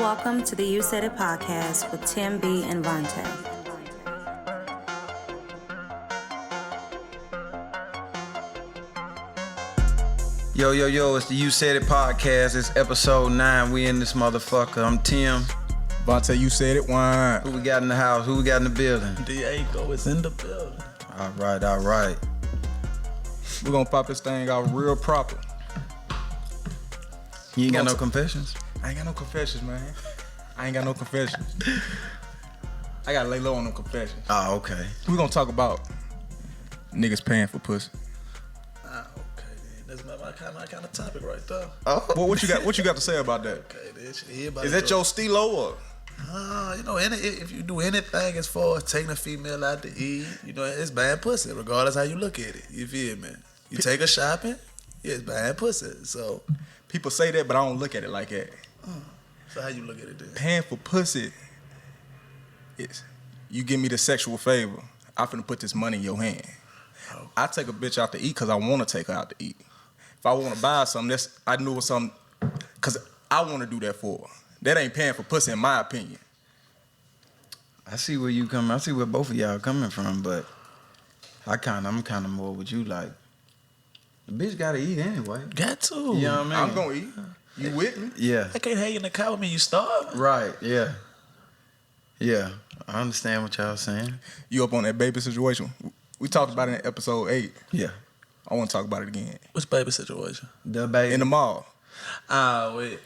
Welcome to the You Said It podcast with Tim B and Vontae. Yo, it's the You Said It podcast. It's episode 9. We in this motherfucker. I'm Tim. Vontae, you said it, wine. Who we got in the house? Who we got in the building? Deago is in the building. All right. We're gonna pop this thing out real proper. You ain't got no confessions? I ain't got no confessions, man. I gotta lay low on them confessions. Oh, okay. We're gonna talk about niggas paying for pussy. Okay, then. That's my kind of topic right there. Oh. Well, what you got to say about that? Okay, then. Everybody Is that your stilo or? If you do anything as far as taking a female out to eat, it's bad pussy, regardless how you look at it. You feel me? You take her shopping, it's bad pussy. So People say that, but I don't look at it like that. how you look at it then? Paying for pussy is you give me the sexual favor. I'm finna put this money in your hand. Oh. I take a bitch out to eat because I want to take her out to eat. If I want to buy something, I knew it was something because I want to do that for her. That ain't paying for pussy, in my opinion. I see where you come. I see where both of y'all coming from, but I'm kind of more with you. Like, the bitch gotta eat anyway. Got to. You know what I mean? I'm gonna eat. You with me? Yeah. I can't hang in the car with me. You starving? Right. Yeah. I understand what y'all saying. You up on that baby situation? We talked about it in episode 8. Yeah. I want to talk about it again. Which baby situation? The baby In the mall. Ah, wait.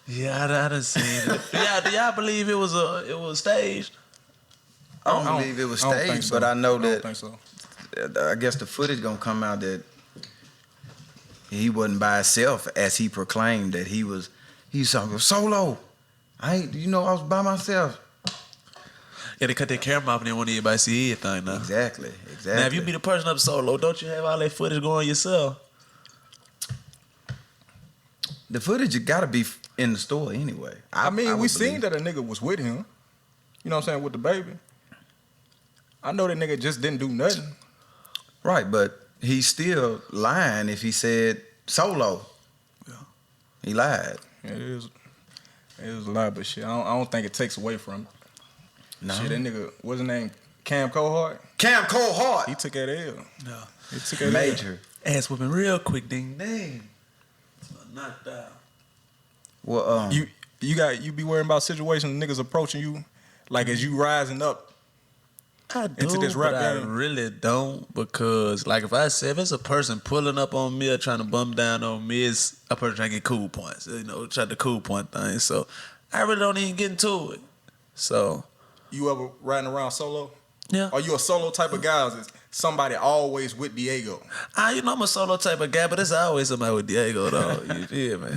Yeah, I done seen it. Do y'all believe it was staged? I don't believe it was I don't think staged, so. but I know I that. don't think so. I guess the footage gonna come out that he wasn't by himself, as he proclaimed that he's talking solo. I was by myself. Yeah, they cut their camera off and they want everybody to see everything now. Exactly. Now, if you be the person up solo, don't you have all that footage going yourself? The footage gotta be in the store anyway. I mean, we would seen believe. that a nigga was with him. You know what I'm saying? With the baby. I know that nigga just didn't do nothing. Right, but he's still lying if he said solo. Yeah. He lied. It was a lie, but shit, I don't think it takes away from it. No. Shit, that nigga, what's his name? Cam Cohart? Cam Cohart. He took that L. No. He took that Major. Ass whooping real quick, ding dang. Knocked out. Well, You be worrying about situations niggas approaching you, like as you rising up. I do, Into this rap but I game? really don't, because like if it's a person pulling up on me or trying to bum down on me, it's a person trying to get cool points, try the cool point thing. So I really don't even get into it. So You ever riding around solo? yeah, Are you a solo type of guy, or is somebody always with Diego? I'm a solo type of guy, but it's always somebody with Deago though. You feel me?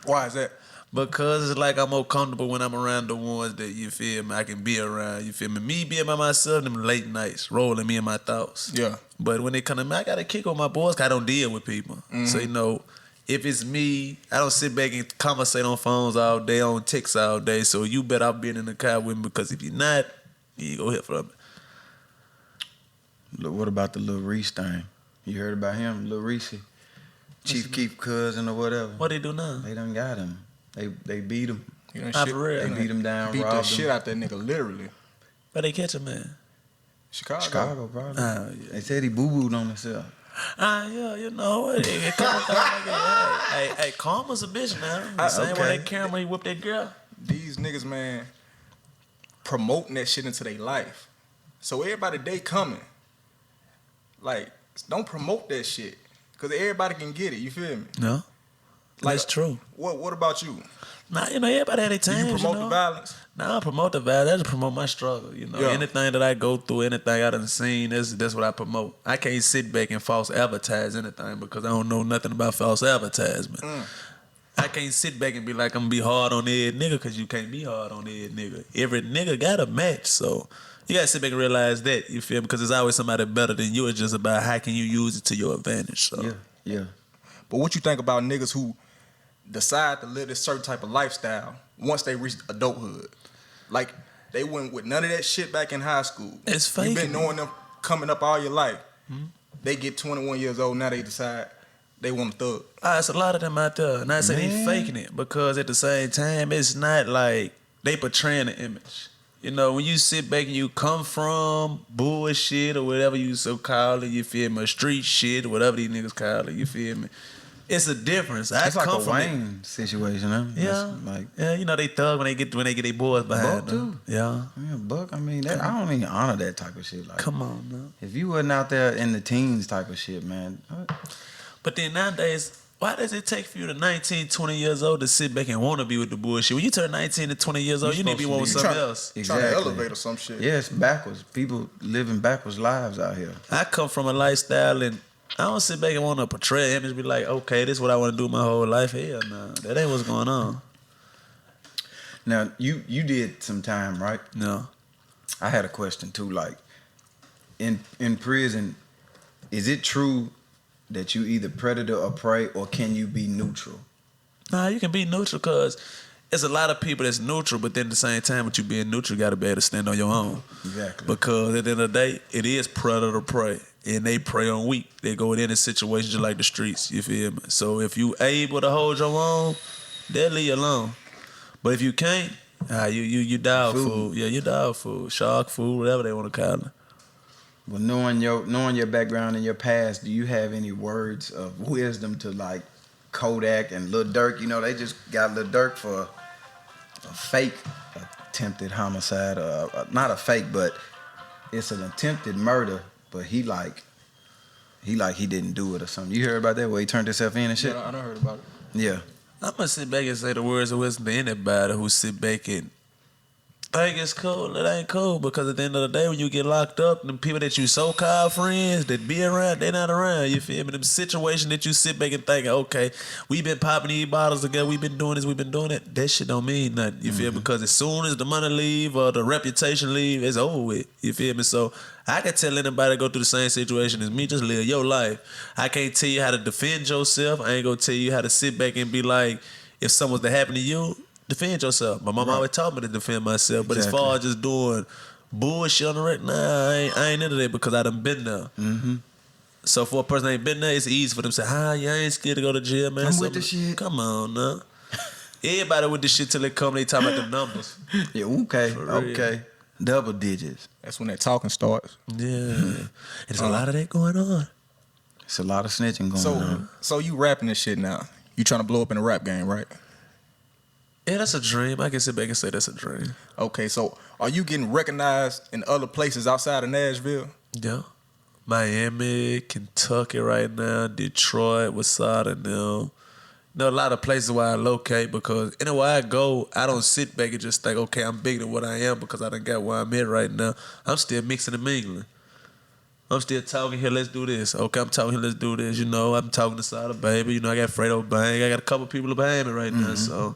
Why is that? Because it's like I'm more comfortable when I'm around the ones that, you feel me, I can be around. You feel me? Me being by myself, them late nights, rolling me in my thoughts. Yeah. But when they come to me, I got to kick on my boys because I don't deal with people. Mm-hmm. So, if it's me, I don't sit back and conversate on phones all day, on texts all day. So you bet I'll be in the car with me, because if you're not, you go hit from it. what about the Lil Reese thing? You heard about him, Lil Reese? Chief Keef cousin or whatever. What they do now? They done got him. They beat him. You know, Ah, for real? They beat him down, Beat robbed the him. shit out that nigga, literally. But they catch a man. Chicago. Probably. Yeah. They said he boo-booed on himself. Yeah, it come hey, karma's a bitch now. The same way that camera, he whipped that girl. These niggas, man, promoting that shit into their life. So everybody, they coming. Like, don't promote that shit, because everybody can get it, you feel me? No. Like, That's true. What about you? Nah, everybody had their Do times. you promote the violence? Nah, I promote the violence. I just promote my struggle. Yeah. Anything that I go through, anything I done seen, that's what I promote. I can't sit back and false advertise anything, because I don't know nothing about false advertisement. I can't sit back and be like, I'm gonna be hard on every nigga, because you can't be hard on every nigga. Every nigga got a match, so you gotta sit back and realize that, you feel me? Because there's always somebody better than you. It's just about how can you use it to your advantage. So Yeah. But what you think about niggas who decide to live this certain type of lifestyle once they reach adulthood? Like, they went with none of that shit back in high school. It's fake. You've been knowing them coming up all your life. They get 21 years old, now they decide, they want a thug. It's a lot of them out there. And I say they faking it because at the same time, it's not like they portraying the image. You know, when you sit back and you come from bullshit or whatever you so call it, you feel me, street shit or whatever these niggas call it, you feel me? It's a difference. It's like come a from Wayne situation, huh? Yeah, Like, yeah. You know they thug when they get their boys behind Buck them. too. Yeah. Yeah, Buck. I mean, I don't even honor that type of shit. Like, Come on, man. if you wasn't out there in the teens type of shit, man. But then nowadays, why does it take for you to 19, 20 years old to sit back and want to be with the bullshit? When you turn 19 to 20 years old, you need to be one with something else. Trying to elevate or some shit. Yeah, it's backwards. People living backwards lives out here. I come from a lifestyle and I don't sit back and want to portray an image, be like, okay, this is what I want to do my whole life. Hell no, that ain't what's going on. Now, you did some time, right? No. I had a question too. Like, in prison, is it true that you either predator or prey, or can you be neutral? Nah, you can be neutral because there's a lot of people that's neutral, but then at the same time, with you being neutral, you got to be able to stand on your own. Exactly. Because at the end of the day, it is predator or prey. And they prey on weak. They go in a situation just like the streets, you feel me? So if you able to hold your own, they'll leave you alone. But if you can't, you dog food. Yeah, you dog food, shark food, whatever they want to call it. Well, knowing your background and your past, do you have any words of wisdom to like Kodak and Lil Durk? You know, they just got Lil Durk for a fake attempted homicide. Not a fake, but it's an attempted murder. But he didn't do it or something. You heard about that where he turned himself in and shit? Yeah, I done heard about it. Yeah. I'm gonna sit back and say the words of wisdom to anybody who sit back and think it's cool. It ain't cool because at the end of the day, when you get locked up, them people that you so-called friends that be around, they not around. You feel me? Them situations that you sit back and think, okay, we been popping these bottles together, we been doing this, we been doing it. That shit don't mean nothing. You feel me? Because as soon as the money leave or the reputation leave, it's over with. You feel me? So I can tell anybody to go through the same situation as me, just live your life. I can't tell you how to defend yourself. I ain't gonna tell you how to sit back and be like, if something was to happen to you, defend yourself. My mom always taught me to defend myself. But as far as just doing bullshit on the record, nah, I ain't into that because I done been there. Mm-hmm. So for a person that ain't been there, it's easy for them to say, you ain't scared to go to jail, man. I'm with the shit. Come on, now. Everybody with the shit till they come, they talk about the numbers. Yeah, okay. Double digits. That's when that talking starts. Yeah. There's a lot of that going on. It's a lot of snitching going on. So you rapping this shit now. You trying to blow up in the rap game, right? Yeah, that's a dream. I can sit back and say that's a dream. Okay, so are you getting recognized in other places outside of Nashville? Yeah. Miami, Kentucky right now, Detroit, Wasada now. You know, a lot of places where I locate because anywhere I go, I don't sit back and just think, okay, I'm bigger than what I am because I done got where I'm at right now. I'm still mixing and mingling. I'm still talking here, let's do this. Okay, I'm talking here, let's do this. You know, I'm talking to Sada Baby. You know, I got Fredo Bang. I got a couple people behind me right now, so.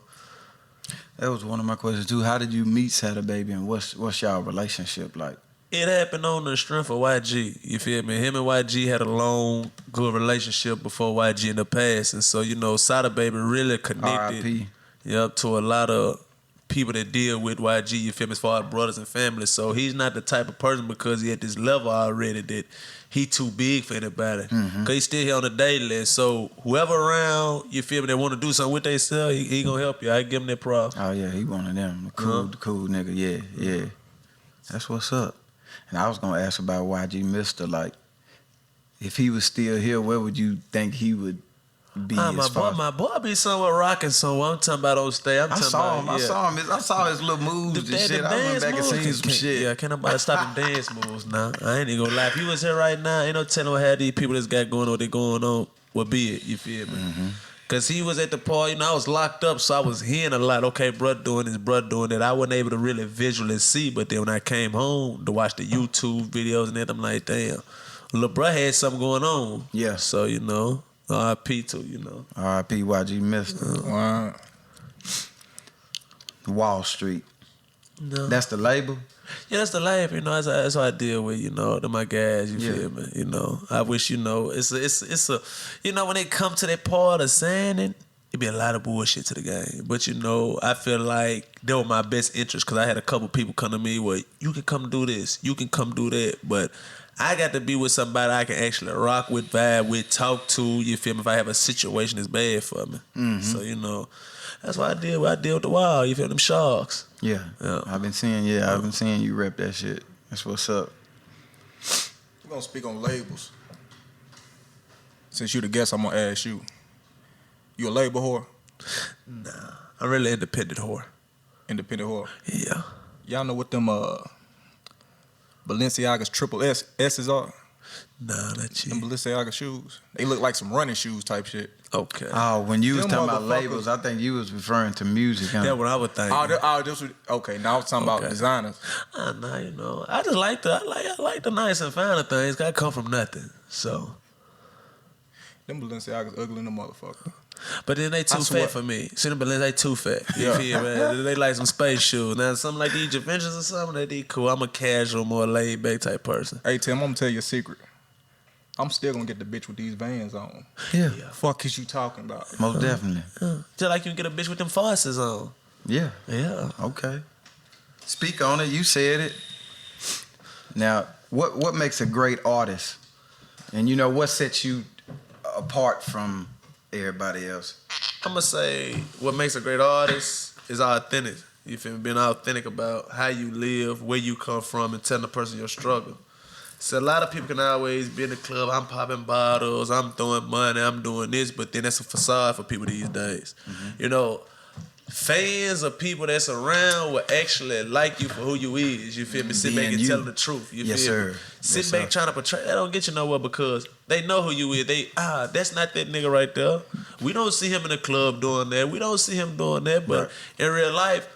That was one of my questions too. How did you meet Sada Baby and what's y'all relationship like? It happened on the strength of YG. You feel me? Him and YG had a long, good relationship before YG in the past. And so, you know, Sada Baby really connected to a lot of people that deal with YG, you feel me, as far as brothers and family. So he's not the type of person because he at this level already that he too big for anybody. Because he's still here on the daily. So whoever around, you feel me, they want to do something with themselves, he going to help you. I give him that problem. Oh, yeah, he one of them. The cool nigga. Yeah. That's what's up. And I was going to ask about YG Mister. Like, if he was still here, where would you think he would be? My boy be somewhere rocking somewhere. I'm talking about on stage. I saw him. I saw his little moves and shit. I went back and seen some shit. Yeah, can't nobody stop them dance moves now. I ain't even gonna lie. If he was here right now, ain't no telling what had these people that's got going on, what they going on, would be it. You feel me? Cause he was at the party, you know, I was locked up, so I was hearing a lot. Okay, bruh doing this, bruh doing that. I wasn't able to really visually see, but then when I came home to watch the YouTube videos and that, I'm like, damn, lil' bruh had something going on. Yeah. So, you know, R.I.P. to, you know. R.I.P. YG Mister. Wow. Wall Street. No. That's the label? Yeah, that's the life, you know. That's what I deal with, you know. They're my guys, you feel me? You know, I wish, you know, it's a, you know, when they come to that part of signing, it be a lot of bullshit to the game. But, you know, I feel like they were my best interest because I had a couple people come to me where you can come do this, you can come do that. But I got to be with somebody I can actually rock with, vibe with, talk to. You feel me? If I have a situation that's bad for me, so you know, that's why I deal with the wild. You feel them sharks? Yeah. I've been seeing you rep that shit. That's what's up. We're gonna speak on labels. Since you the guest, I'm gonna ask you. You a label whore? Nah, I'm really independent whore. Independent whore? Yeah. Y'all know what them Balenciaga's triple S's are? Nah, not Them you. Balenciaga shoes. They look like some running shoes type shit. Okay. Oh, when you was Them talking about motherfuckers- labels, I think you was referring to music. Huh? That's what I would think. This was, okay, now I'm talking about designers. Nah, you know, I just like I like the nice and finer things. I come from nothing, so. Them Balenciagas ugly in the motherfucker. But then they too swear. fat for me. See them Balenciagas, they too fat. You feel me? They like some space shoes. Now something like these Adventures or something, they cool. I'm a casual, more laid back type person. Hey Tim, I'm gonna tell you a secret. I'm still gonna get the bitch with these Vans on. Yeah. Fuck is you talking about? Most definitely. Just like you can get a bitch with them farces on. Yeah. Yeah. Okay. Speak on it. You said it. Now, what makes a great artist? And you know, what sets you apart from everybody else? I'm gonna say what makes a great artist is authentic. You feel me? Being authentic about how you live, where you come from, and telling the person your struggle. So a lot of people can always be in the club, I'm popping bottles, I'm throwing money, I'm doing this, but then that's a facade for people these days. You know, fans or people that's around will actually like you for who you is. You feel me? Sit back Being and you. tell the truth. You Yes, feel sir. me? Sit Yes, back sir. trying to portray. That don't get you nowhere because they know who you is. That's not that nigga right there. We don't see him in the club doing that. We don't see him doing that. But in real life,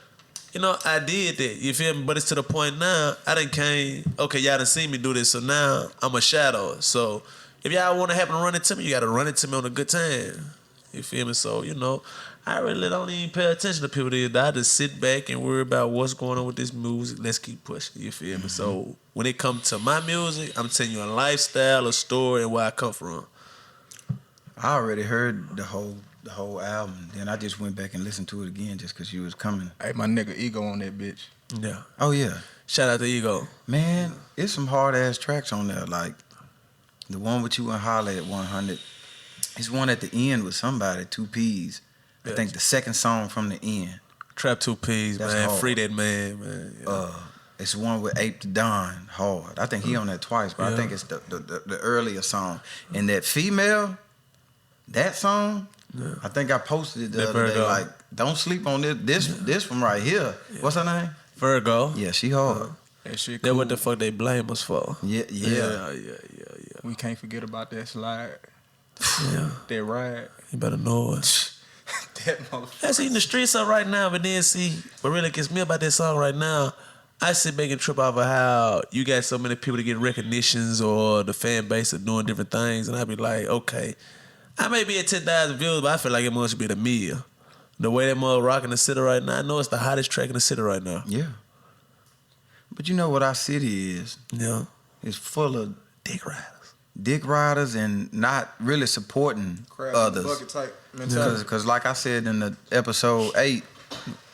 you know, I did that. You feel me? But it's to the point now, I done came, okay, y'all done seen me do this, so now I'm a shadow. So if y'all want to happen to run into me, you got to run into me on a good time. You feel me? So, you know, I really don't even pay attention to people these days. I just sit back and worry about what's going on with this music. Let's keep pushing. You feel me? So when it comes to my music, I'm telling you a lifestyle, a story, and where I come from. I already heard the whole album. Then I just went back and listened to it again just because you was coming. Hey, my nigga Ego on that bitch. Yeah. Oh, yeah. Shout out to Ego. Man, it's some hard-ass tracks on there. Like, the one with you and Holly at 100. It's one at the end with somebody, 2 P's. I think the second song from the end. Trap 2 P's, That's man. hard. Free that man, man. Yeah. It's one with Ape the Don, hard. I think he on that twice, but I think it's the earlier song. And that female, that song, I think I posted it the That other day. Virgo. Like, don't sleep on this one right here. What's her name? Virgo. Yeah, she hard. That shit That cool. what the fuck they blame us for. Yeah. Yeah. We can't forget about that slide. Yeah. That ride. You better know it. That motherfucker. That's eating the streets up right now, but then see, what really gets me about that song right now, I sit back and trip off of how you got so many people to get recognitions or the fan base of doing different things, and I be like, okay, I may be at 10,000 views, but I feel like it must be the media. The way that mother rocking the city right now, I know it's the hottest track in the city right now. Yeah. But you know what our city is? Yeah. It's full of Dick riders. dick riders and not really supporting Crab others. bucket type mentality. Because like I said in the episode 8,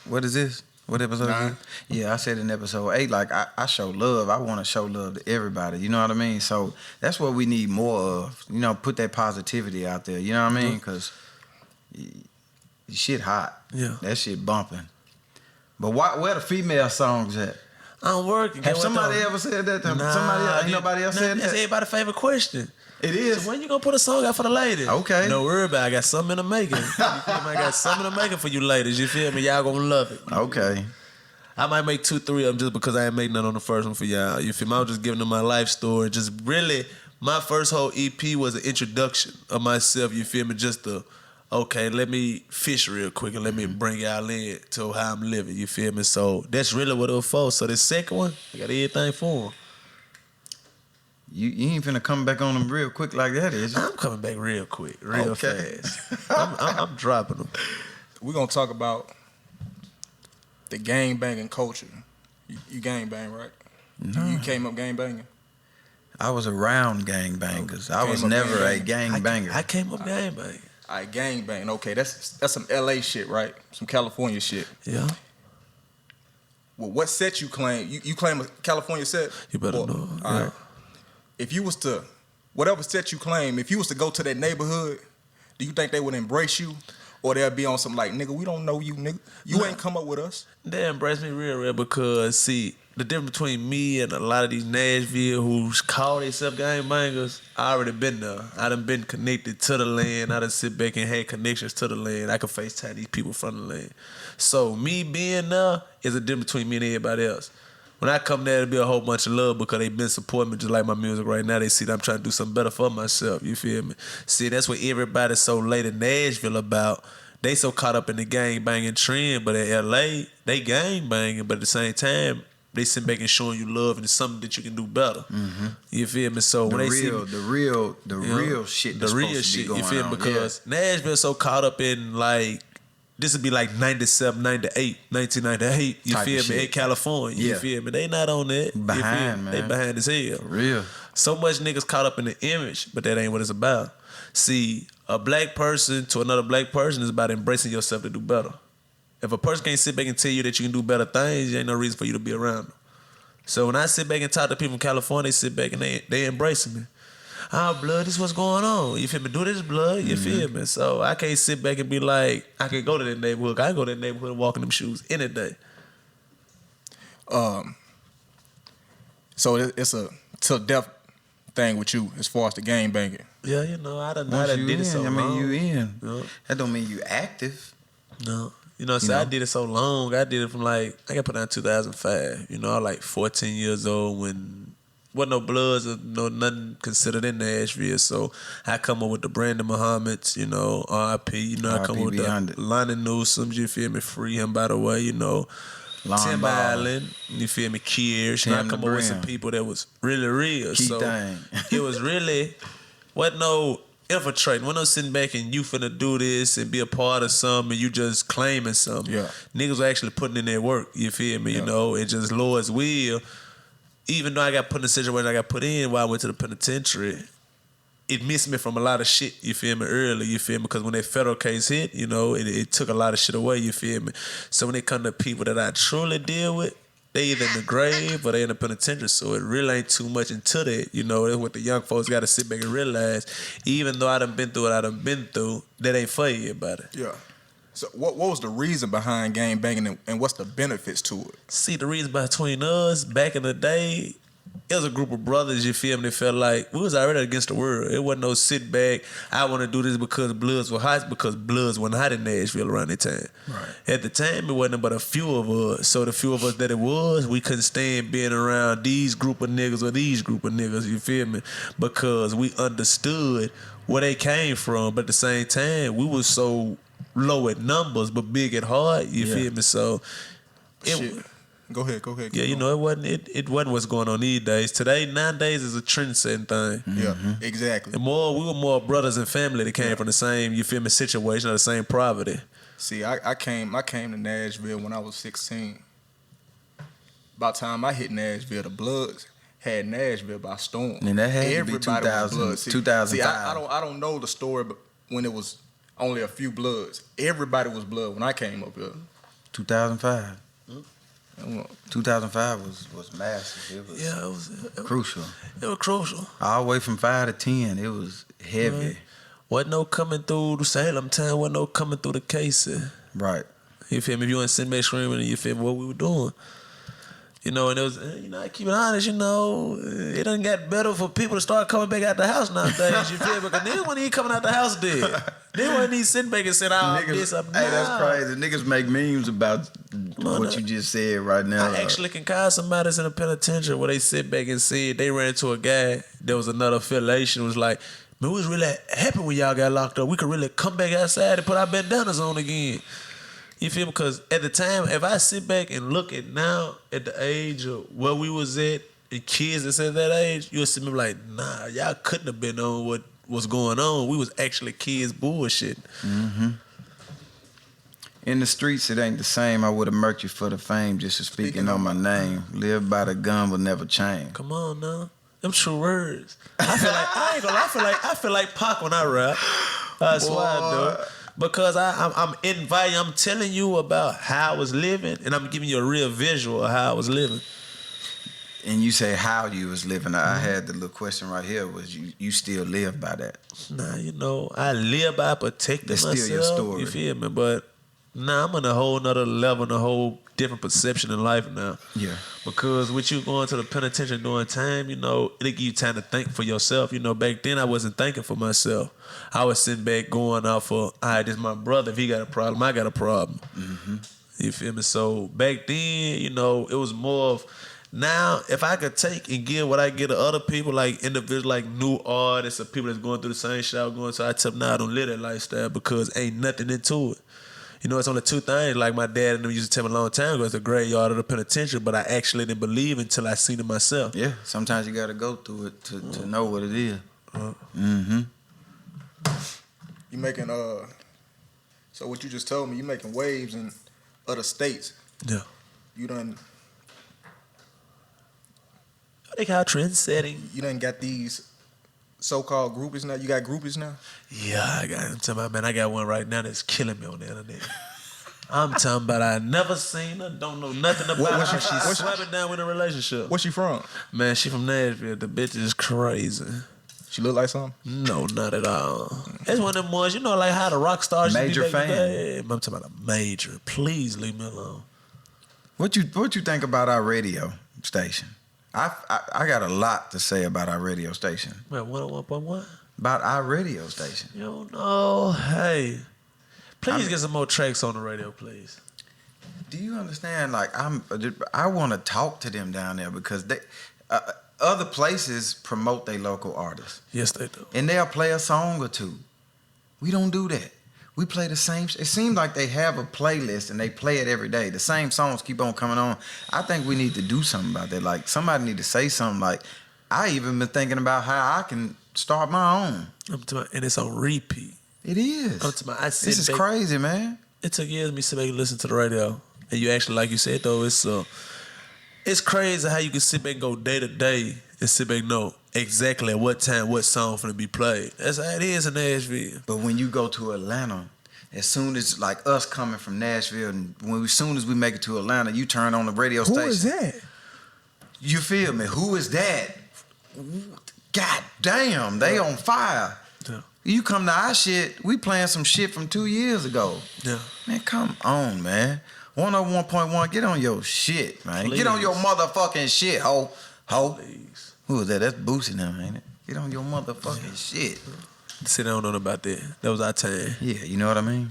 what is this? What episode? 9. Is it? Yeah, I said in episode 8, like I show love. I want to show love to everybody. You know what I mean? So that's what we need more of. You know, put that positivity out there. You know what I mean? Because shit hot. Yeah. That shit bumping. But where the female songs at? I'm working. Have somebody ever said that? Ain't nobody else said That's that? everybody's favorite question. It is. So when you gonna put a song out for the ladies? Okay. No worry about it. I got something in the making. You feel me? I got something in the making for you ladies. You feel me? Y'all gonna love it. Okay. I might make 2, 3 of them just because I ain't made none on the first one for y'all. You feel me? I was just giving them my life story. Just really, my first whole EP was an introduction of myself. You feel me? Just to, okay, let me fish real quick and let me bring y'all in to how I'm living. You feel me? So that's really what it was for. So the second one, I got everything for them. You ain't finna come back on them real quick like that, is you? I'm coming back real quick, real Okay. fast. I'm dropping them. We're going to talk about the gang banging culture. You gang bang, right? No. You came up gang banging? I was around gangbangers. I Came was up never a gangbanging. gangbanger. I came up game bang. All right, gang bang. Okay, that's some LA shit, right? Some California shit. Yeah. Well, what set you claim? You claim a California set? You better know. All right. if you was to, whatever set you claim, if you was to go to that neighborhood, do you think they would embrace you? Or they'll be on some like, nigga, we don't know you, nigga. You ain't come up with us. They embrace me real because, see, the difference between me and a lot of these Nashville who's call themselves gang bangers, I already been there. I done been connected to the land. I done sit back and had connections to the land. I can FaceTime these people from the land. So me being there is a difference between me and everybody else. When I come there, it'll be a whole bunch of love because they been supporting me just like my music right now. They see that I'm trying to do something better for myself. You feel me? See, that's what everybody's so late in Nashville about. They so caught up in the gang banging trend, but in LA, they gang banging, but at the same time, they sit back and showing you love and it's something that you can do better. Mm-hmm. You feel me? So when they see the real shit, the real shit, you feel me? Because Nashville so caught up in like, this would be like 97, 98, 1998, you feel me, in California, you feel me? They not on that. Behind, man. They behind as hell. Real. So much niggas caught up in the image, but that ain't what it's about. See, a black person to another black person is about embracing yourself to do better. If a person can't sit back and tell you that you can do better things, there ain't no reason for you to be around them. So when I sit back and talk to people in California, they sit back and they embracing me. Oh, blood, this is what's going on. You feel me? Do this, blood. You feel me? So I can't sit back and be like, I can go to that neighborhood. I can go to that neighborhood and walk in them shoes any day. So it's a till death thing with you as far as the gang banging. Yeah, you know, I done did it so long. I mean, you in. Yeah. That don't mean you active. No. You know, so I did it so long. I did it from like, I got put down 2005. You know, I was like 14 years old when wasn't no Bloods or no nothing considered in Nashville. So I come up with the Brandon Muhammad's, you know, R.I.P. You know, I come up with the Lonnie Newsome, you feel me? Free him, by the way, you know. Tim Allen, you feel me? Kiers. You know, I come up with some people that was really real. So it was really, wasn't no infiltrating. Wasn't no sitting back and you finna do this and be a part of something and you just claiming something. Yeah. Niggas were actually putting in their work, you feel me? You know, it just Lord's will. Even though I got put in the situation I got put in while I went to the penitentiary, it missed me from a lot of shit, you feel me, early, you feel me? Because when that federal case hit, you know, it took a lot of shit away, you feel me? So when it come to people that I truly deal with, they either in the grave or they in the penitentiary, so it really ain't too much into that, you know? That's what the young folks got to sit back and realize. Even though I done been through what I done been through, that ain't for everybody. Yeah. So what was the reason behind gang banging and what's the benefits to it? See, the reason between us, back in the day, it was a group of brothers, you feel me, that felt like we was already against the world. It wasn't no sit back, I want to do this because Bloods were hot, because Bloods wasn't hot in Nashville around that time. Right. At the time, it wasn't but a few of us. So the few of us that it was, we couldn't stand being around these group of niggas or these group of niggas, you feel me? Because we understood where they came from, but at the same time, we was so low at numbers, but big at heart, you feel me? So, Go ahead. Yeah, you know, it wasn't what's going on these days. Nowadays is a trend-setting thing. Yeah, exactly. And we were more brothers and family that came from the same, you feel me, situation or the same poverty. See, I came to Nashville when I was 16. By the time I hit Nashville, the Bloods had Nashville by storm. And that had everybody to be 2005. See, I don't know the story, but when it was only a few Bloods, everybody was Blood when I came up here. 2005. 2005 was massive. It was crucial. It was crucial. All the way from 5 to 10, it was heavy. Right. Wasn't no coming through the Salem town. Wasn't no coming through the case. Right. You feel me? If you ain't sitting back screaming, you feel me, what we were doing. You know, and it was, you know, I keep it honest, you know, it done got better for people to start coming back out the house nowadays, you feel me? Because niggas wasn't even coming out the house dead. They wasn't even sitting back and saying, this up now. Hey, that's crazy. Niggas make memes about what you just said right now. I actually can call somebody that's in a penitentiary where they sit back and said they ran into a guy, there was another affiliation, was like, man, we was really happy when y'all got locked up. We could really come back outside and put our bandanas on again. You feel me? Because at the time, if I sit back and look at now, at the age of where we was at, and kids that's at that age, you'll see me like, nah, y'all couldn't have been on what was going on. We was actually kids bullshit. Mm-hmm. In the streets, it ain't the same. I would have murked you for the fame just for speaking on my name. Live by the gun will never change. Come on now. Them true words. I feel like, I ain't gonna lie, I feel like Pac when I rap. I swear I do. Because I'm telling you about how I was living, and I'm giving you a real visual of how I was living. And you say how you was living. I had the little question right here. Was you still live by that? Nah, I live by protecting That's myself. still your story. You feel me? But I'm on a whole nother level, and a whole different perception in life now. Yeah. Because with you going to the penitentiary during time, it'll give you time to think for yourself. Back then I wasn't thinking for myself. I was sitting back going off for, all right, this is my brother. If he got a problem, I got a problem. Mm-hmm. You feel me? So back then, it was more of, now, if I could take and give what I get to other people, like individuals, like new artists or people that's going through the same shit I was going through, I tell them, nah, I don't live that lifestyle because ain't nothing into it. It's only two things. Like my dad and them used to tell me a long time ago, it's the graveyard of the penitentiary, but I actually didn't believe until I seen it myself. Yeah, sometimes you got to go through it to know what it is. You making, so what you just told me, you making waves in other states. Yeah. You done... They call trend setting. You done got these so-called groupies now? You got groupies now? Yeah, I'm talking about, man, I got one right now that's killing me on the internet. I'm talking about I never seen her, don't know nothing about her. She's swapping down with a relationship. Where's she from? Man, she from Nashville. The bitch is crazy. She look like something? No, not at all. It's one of them ones, like how the rock stars major should be back in the fan. day. I'm talking about a major. Please leave me alone. What you think about our radio station? I got a lot to say about our radio station. Man, 101.1? About our radio station. You don't know. Hey, please get some more tracks on the radio, please. Do you understand? Like, I want to talk to them down there because they, other places promote their local artists. Yes, they do. And they'll play a song or two. We don't do that. We play the same. It seems like they have a playlist and they play it every day. The same songs keep on coming on. I think we need to do something about that. Like, somebody need to say something. Like, I even been thinking about how I can start my own. And it's on repeat. It is. This is crazy, man. It took years me sit back and listen to the radio. And you actually, like you said, though, it's crazy how you can sit back and go day to day and sit back and know exactly at what time, what song finna be played. That's how it is in Nashville. But when you go to Atlanta, as soon as, like us coming from Nashville, and as soon as we make it to Atlanta, you turn on the radio station. Who is that? You feel me? Who is that? God damn, they on fire. Yeah. You come to our shit, we playing some shit from 2 years ago. Yeah. Man, come on, man. 101.1, get on your shit, man. Please. Get on your motherfucking shit, ho. Please. Who is that? That's boosting them, ain't it? Get on your motherfucking shit. Sit down on about that. That was our time. Yeah, you know what I mean?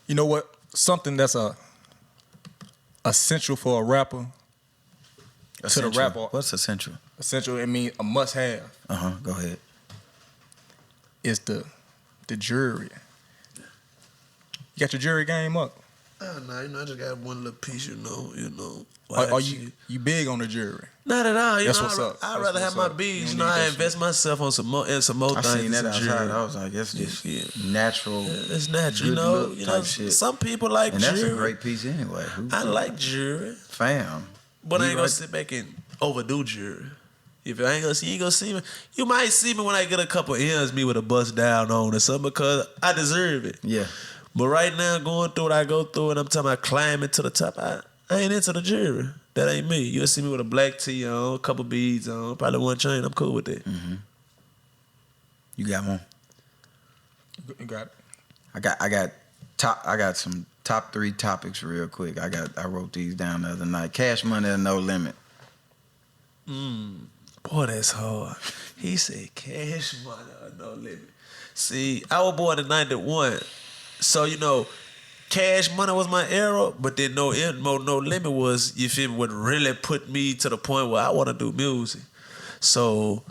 You know what? Something that's essential for a rapper. Essential. To the rapper. What's essential? Essential, it means a must-have. Go ahead. Is the jury. You got your jury game up? Oh, no, I just got one little piece, you know. Are you big on the jury? Not at all. That's what's up. I'd That's rather what's have my up. beats. You don't I need that invest myself on some more things. I seen that than outside. jury. I was like, it's just Yeah. natural. It's natural, good look type shit. Some people like And jury. that's a great piece anyway. I like jury, Fam. but I You ain't gonna right. sit back and overdo jury. If I ain't gonna see, you ain't gonna see me. You might see me when I get a couple M's, me with a bust down on or something, because I deserve it. Yeah. But right now, going through what I go through, and I'm talking about climbing to the top, I ain't into the jury. That ain't me. You'll see me with a black tee on, a couple beads on, probably one chain. I'm cool with that. Mm-hmm. You got one? You got it. I got some top 3 topics real quick. I wrote these down the other night. Cash money or no limit. Boy, that's hard. He said cash money or no limit. See, I was born in 91. So, cash money was my era, but then no limit was, you feel me, what really put me to the point where I want to do music. So,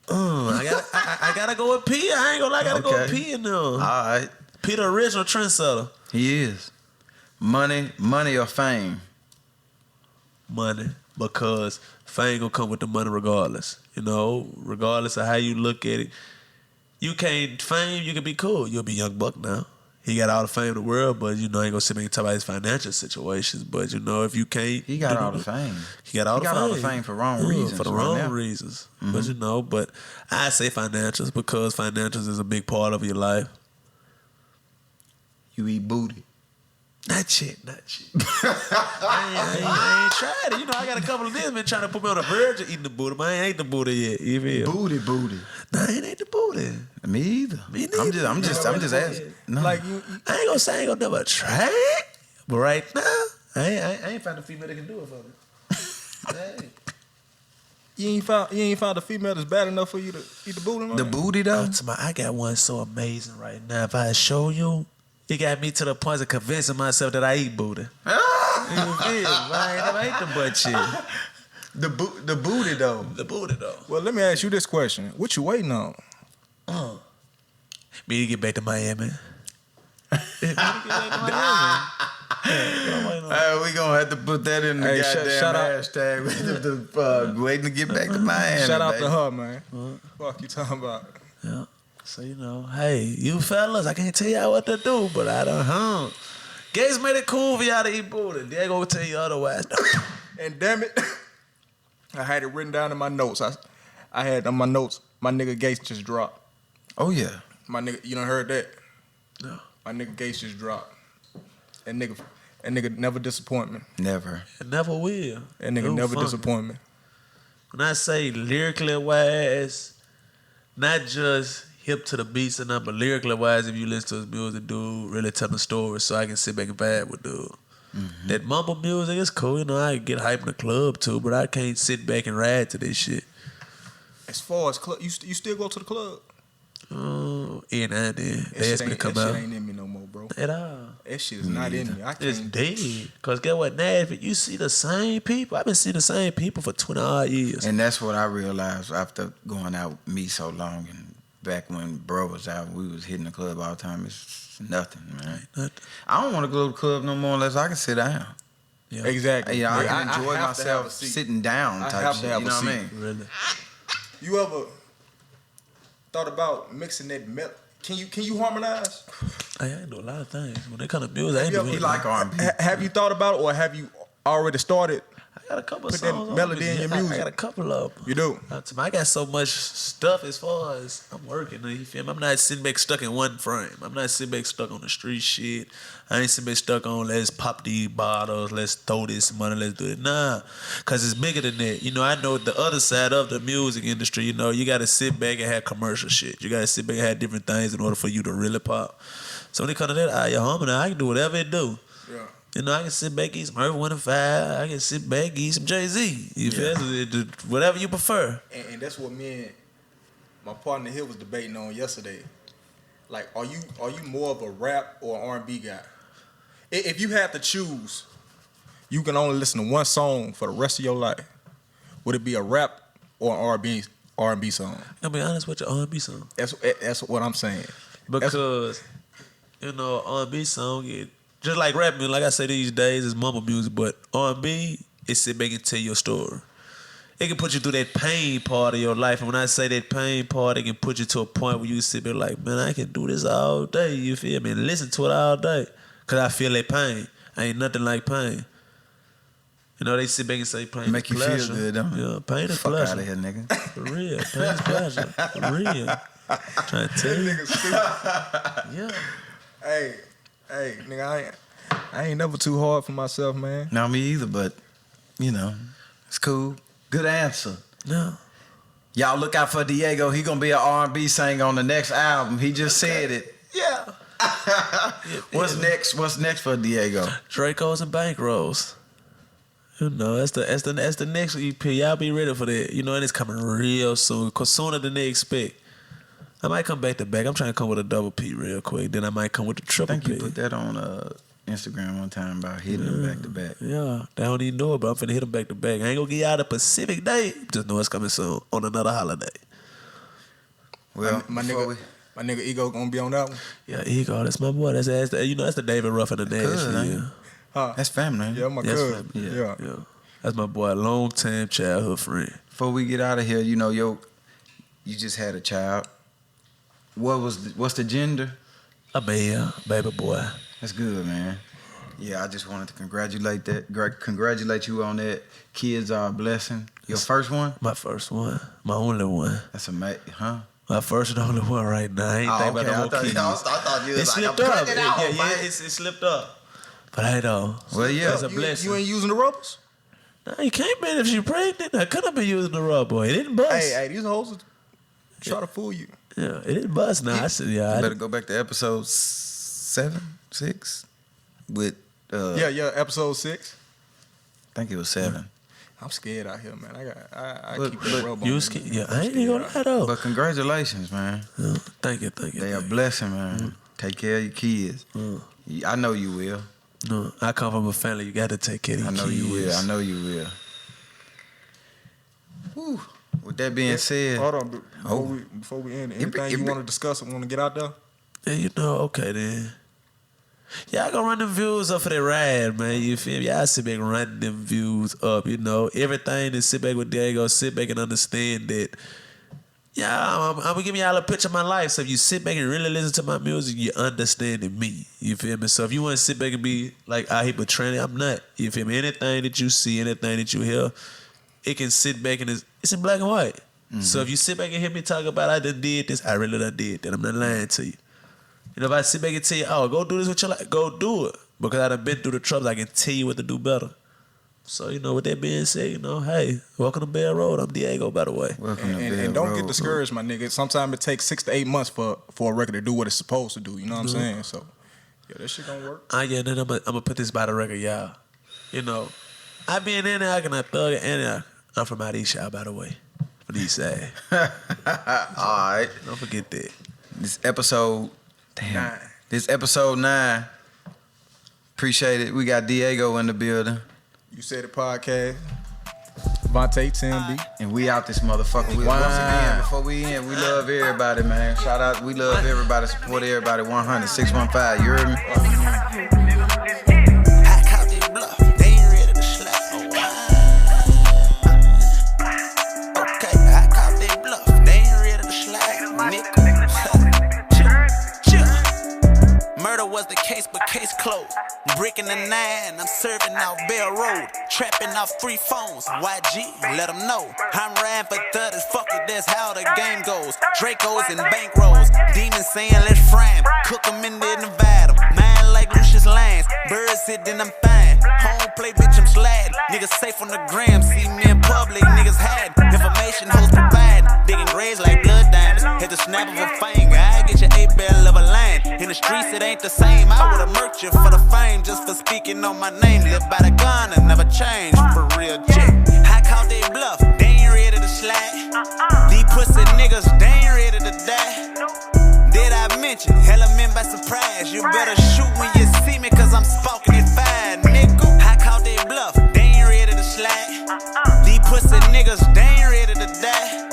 I gotta go with P. I ain't gonna lie, I gotta go with P in there. All right. P the original trendsetter. He is. Money or fame? Money, because fame gonna come with the money regardless. Regardless of how you look at it. You can be cool. You'll be Young Buck now. He got all the fame in the world, but ain't gonna sit back and talk about his financial situations. But if you can't, He got all the fame. He got all the fame for wrong reasons. For the right wrong now. reasons. Mm-hmm. But I say financials because financials is a big part of your life. You eat booty. Not yet. I ain't tried it. You know, I got a couple of niggas been trying to put me on the verge of eating the booty, but I ain't ate the booty yet. You feel? Booty. Nah, I ain't ate the booty. Me either. I'm just asking. No. Like I ain't gonna say I ain't gonna never try it, but right now, I ain't found a female that can do it for me. Hey. you ain't found a female that's bad enough for you to eat the booty, man? The booty though. I got one so amazing right now. If I show you, it got me to the point of convincing myself that I eat booty. You feel? I ain't never ate the butt shit. The booty though. The booty though. Well, let me ask you this question: what you waiting on? Me to get back to Miami. We gonna have to put that in the goddamn hashtag. Waiting to get back to Miami. Shout out baby. to her, man. Fuck you talking about? Yeah. So, you know, hey, you fellas, I can't tell y'all what to do, but I done hung. Gates made it cool for y'all to eat booty. Deago will tell you otherwise. And damn it, I had it written down in my notes. I had on my notes, my nigga Gates just dropped. Oh yeah. My nigga, you done heard that? No. My nigga Gates just dropped. And nigga never disappoint me. Never. It never will. That nigga never disappoint me. When I say lyrically wise, not just hip to the beats and nothing, but lyrically wise, if you listen to his music, dude, really tell the story so I can sit back and vibe with dude. Mm-hmm. That mumble music is cool, you know, I can get hype in the club too, but I can't sit back and ride to this shit. As far as club, you still go to the club? Yeah, nah, then. They asked me to come that out. shit ain't in me no more, bro. At all. That shit is not in me. I It's can't. dead. Because get what, Nashville, you see the same people. I've been seeing the same people for 20 odd years. And that's what I realized after going out with me so long and back when bro was out, we was hitting the club all the time. It's nothing, man. Nothing. I don't want to go to the club no more unless I can sit down. Yeah. Exactly. I Yeah, can enjoy have to have a myself seat. sitting down I type have shit. to have You a know what I seat. mean? Really. You ever thought about mixing that milk? Can you harmonize? I do a lot of things. When they come to music, I ain't doing He it. like R&B. Have you thought about it, or have you already started? I got a couple of Put that songs. melody in your music. I got a couple of them. You do? I got so much stuff as far as I'm working. You feel me? I'm not sitting back stuck in one frame. I'm not sitting back stuck on the street shit. I ain't sitting back stuck on let's pop these bottles, let's throw this money, let's do it. Nah, because it's bigger than that. You know, I know the other side of the music industry. You know, you got to sit back and have commercial shit. You got to sit back and have different things in order for you to really pop. So when it comes to that, your homie, I can do whatever it do. Yeah. You know, I can sit back, eat some Earth, Wind & Fire. I can sit back, eat some Jay-Z. You feel me? Whatever you prefer. And that's what me and my partner here was debating on yesterday. Like, are you more of a rap or R&B guy? If you had to choose, you can only listen to one song for the rest of your life. Would it be a rap or an R&B song? I'll be honest with you, R&B song. That's what I'm saying. Because, you know, R&B song, just like rap music, like I say these days, it's mumble music, but R&B, it sit back and tell your story. It can put you through that pain part of your life. And when I say that pain part, it can put you to a point where you sit there like, man, I can do this all day. You feel me? And listen to it all day. Because I feel that pain. Ain't nothing like pain. You know, they sit back and say pain Make is you pleasure. feel good, don't it? Yeah, pain is Fuck pleasure. out of here, nigga. For real. Pain is pleasure. For real. Trying to tell you. Yeah. Hey, nigga, I ain't never too hard for myself, man. Not me either, but, you know, it's cool. Good answer. No. Y'all look out for Deago. He gonna be an R&B singer on the next album. He just said it. Yeah. What's next? What's next for Deago? Dracos and Bankrolls. You know, that's the next EP. Y'all be ready for that. You know, and it's coming real soon. Cause sooner than they expect. I might come back to back. I'm trying to come with a double P real quick. Then I might come with the I triple think P. you put that on Instagram one time about hitting them back to back. Yeah, they don't even know it, but I'm finna hit them back to back. I ain't gonna give y'all the Pacific date. Just know it's coming soon on another holiday. Well, My nigga Ego gonna be on that one. Yeah, Ego, that's my boy. That's the David Ruffin of Nashville. ain't it? Huh? That's family. Yeah, my That's cousin. family. Yeah. Yeah, that's my boy, long time childhood friend. Before we get out of here, you know, you just had a child. What's the gender? A man, baby boy. That's good, man. Yeah, I just wanted to congratulate you on that. Kids are a blessing. Your first one? My first one, my only one. That's amazing, huh? My first and only one right now. I ain't think about no more kids. I thought you was It like, slipped I'm up. putting it out, man. It slipped up. But I know. Well, yeah. That's a blessing. You ain't using the rubbers? Nah, you can't be if she pregnant. I could have been using the rubber. It didn't bust. Hey, these hoes try to fool you. Yeah, it didn't bust. Nah, I said, yeah. You better go back to episode 7, 6 with. Yeah, episode 6. I think it was 7. I'm scared out here, man. I keep that rub on. You scared? Yeah, I ain't even gonna lie though. But congratulations, man. Thank you. They are a blessing, man. Take care of your kids. I know you will. No, I come from a family. You got to take care of your kids. I know you will. Whew. With that being said, hold on. Before we end, anything you want to discuss or want to get out there? Yeah, okay then. Y'all gonna run them views up for that ride, man. You feel me? Y'all sit back and run them views up, Everything is sit back with Deago, sit back and understand that. Yeah, I'm gonna give y'all a picture of my life. So if you sit back and really listen to my music, you're understanding me. You feel me? So if you want to sit back and be like out here portraying it, I'm not. You feel me? Anything that you see, anything that you hear, it can sit back and it's in black and white. Mm-hmm. So if you sit back and hear me talk about I done did this, I really done did that. I'm not lying to you. If I sit back and tell you, oh, go do this with your life, go do it. Because I done been through the troubles, I can tell you what to do better. So, with that being said, hey, welcome to Bell Road. I'm Deago, by the way. And don't get discouraged, my nigga. Sometimes it takes 6 to 8 months for a record to do what it's supposed to do. You know what I'm saying? So, yeah, that shit gonna work. Yeah, then I'm gonna put this by the record, y'all. I be in there, I cannot thug it, and I'm from out east, y'all, by the way. From the east side. All right. Don't forget that. This episode 9. Appreciate it. We got Deago in the building. You Said It podcast. Vontae, Tim B. And we out this motherfucker. Once again, before we end, we love everybody, man. Shout out. We love everybody. Support everybody. 100 615. You heard me? I caught this bluff. They ain't ready to slap. Okay, I caught this bluff. They ain't ready to slap. Nickel. Murder was the case, but case closed. Brick in the 9, I'm serving out Bell Road. Trapping off 3 phones. YG, let them know. I'm riding for 30s, fuck it, that's how the game goes. Dracos and bankrolls. Demons saying let's fry 'em. Cook 'em and then divide 'em. Man like Lucius Lines. Birds sit, then I'm fine. Home play, bitch, I'm sliding. Niggas safe on the gram. See me in public, niggas hide. Information hoes provide. Digging graves like blood diamonds. Hit the snap of a finger. I get your 8-bell of a line. In the streets, it ain't the same. I would've murked you for the fame just for speaking on my name. Live by the gun and never change. For real, chick. I caught they bluff. They ain't ready to slide. These pussy niggas, they ain't ready to die. Did I mention? Hell, I'm in by surprise. You better shoot when you see me, cause I'm sparking it fine, nigga. I caught they bluff. They ain't ready to slide. These pussy niggas, they ain't ready to die.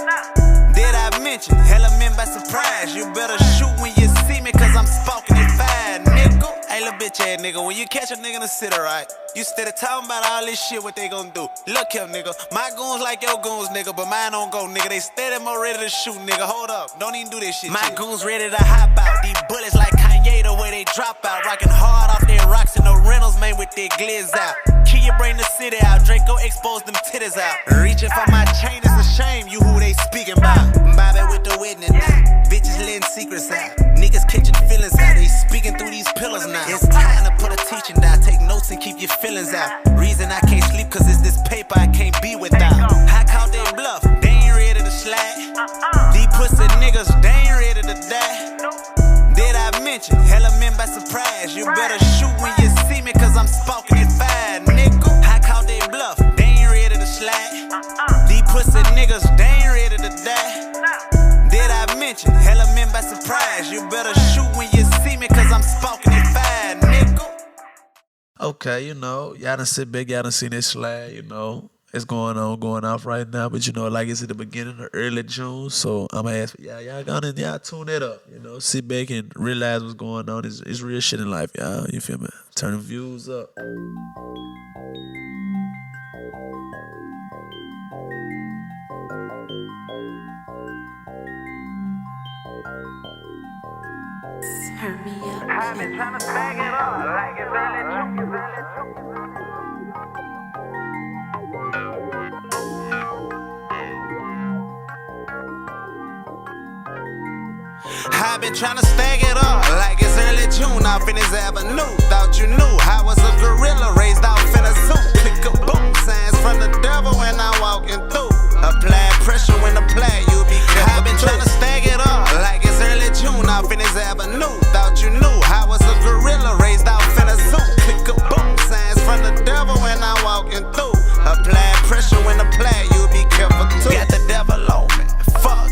Did I mention? Hell, I'm in by surprise. You better shoot when you see me, cause I'm sparking it fine, nigga. Hey, little bitch ass nigga, when you catch a nigga in the city, right? You steady talking about all this shit, what they gon' do. Look here, nigga. My goons like your goons, nigga, but mine don't go, nigga. They steady more ready to shoot, nigga. Hold up. Don't even do this shit. My goons ready to hop out. These bullets like Kanye, the way they drop out. Rocking hard off their rocks and the rentals made with their glizz out. Key, you bring the city out. Draco expose them titties out. Reaching for my chain, it's a shame. You who they speaking about. Bobby with the witness now. Bitches letting secrets out. Niggas catching feelings out. They speaking through these pillars now. It's time to put a teaching down. Take notes and keep your feelings out. Reason I can't sleep cause it's this paper I can't be without. I caught they bluff. They ain't ready to slide. These pussy niggas, they ain't ready to die. Did I mention? Hell, I'm in by surprise. You better shoot when you see me cause I'm sparking it fine, nigga. I caught they bluff. They ain't ready to slide. These pussy niggas, they ain't ready to die. Did I mention? Hell, I'm in by surprise. You better shoot when you see me cause I'm sparking it fine, nigga. Okay, y'all done sit back, y'all done seen this slide, It's going off right now, but like it's at the beginning of early June, so I'm gonna ask for y'all gonna tune it up, sit back and realize what's going on. It's real shit in life, y'all. You feel me? Turn the views up. Turn me up. I've been trying to bag it up like it's early June. I I've been trying to stack it up like it's early June off in this avenue. Thought you knew I was a gorilla raised off in a zoo. Click a boom signs from the devil when I'm walking through. Apply pressure when apply, you be careful. I've been trying to stack it up like it's early June off in this avenue. Thought you knew I was a gorilla raised off in a zoo. Click a boom signs from the devil when I'm walking through. Apply pressure when apply, you be careful too. Got the devil on me, fuck.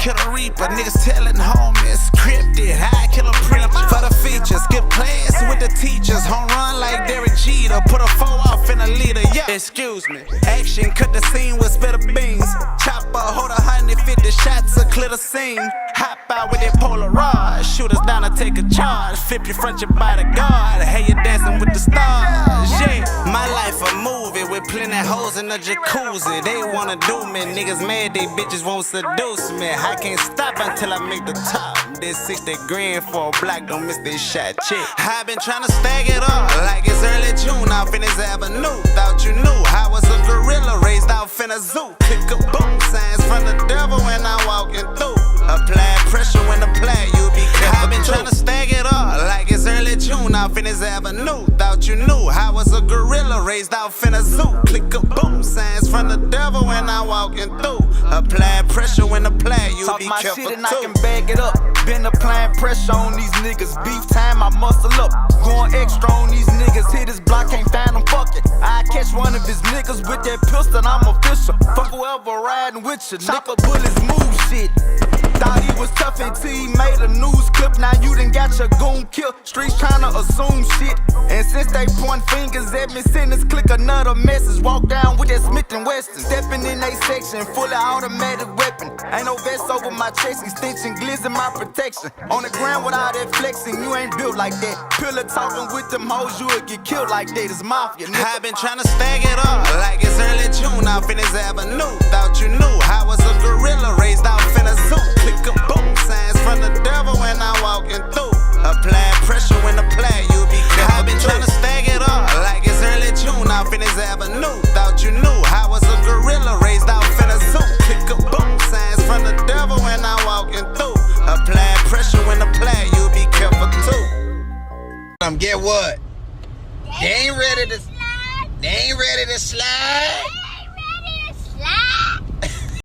Kill a reaper, niggas telling homies. Scripted, I kill a preacher. For the features, skip class with the teachers. Home run like Derek Jeter. Put a 4 off in a leader, yeah. Excuse me. Action, cut the scene with spitter beans. Chopper, hold 150 shots to clear the scene. Hop out with that Polaroid. Shoot us down and take a charge. Flip your front, your body guard. Hey, you dancing with the stars, yeah. My life a movie with plenty hoes in the jacuzzi. They wanna do me, niggas mad, they bitches won't seduce me. I can't stop until I make the top. This 60 grand for a block, don't miss this shot, chick. I've been trying to stack it up like it's early June off in this avenue. Thought you knew I was a gorilla raised off in a zoo. Click a boom signs from the devil when I'm walking through. Apply pressure when apply, you be careful. I've been trying to stack it up like it's early June off in this avenue. Thought you knew I was a gorilla raised off in a zoo. Click a boom signs from the devil when I'm walking through. Apply pressure when apply, you Talk be my careful shit and too. I can bag it up. Been applying pressure on these niggas. Beef time, I muscle up. Going extra on these niggas. Hit his block, can't find them, fuck it. I catch one of his niggas with that pistol, I'm official. Fuck whoever riding with you. Nigga bullets move shit. Thought he was tough until he made a news clip. Now you done got your goon killed. Streets tryna assume shit. And since they point fingers at me, sentence click another message. Walk down with that Smith & Wesson. Stepping in they section, fully automatic weapon. Ain't no vest over my chest, extension, glizz in my protection. On the ground with all that flexing, you ain't built like that. Pillar talking with them hoes, you would get killed like that. It's mafia, nigga. I've been trying to stack it up like it's early June off in this avenue. Thought you knew I was a gorilla raised off in a zoo. Click a boom signs from the devil when I'm walking through. Apply pressure when apply, you be careful. I've been trying to stack it up like it's early June off in this avenue. Thought you knew I was a gorilla raised off in a zoo. Click a boom signs from the devil when I'm walking through. Apply pressure when apply, you be careful too. Get what? They ain't ready to slide.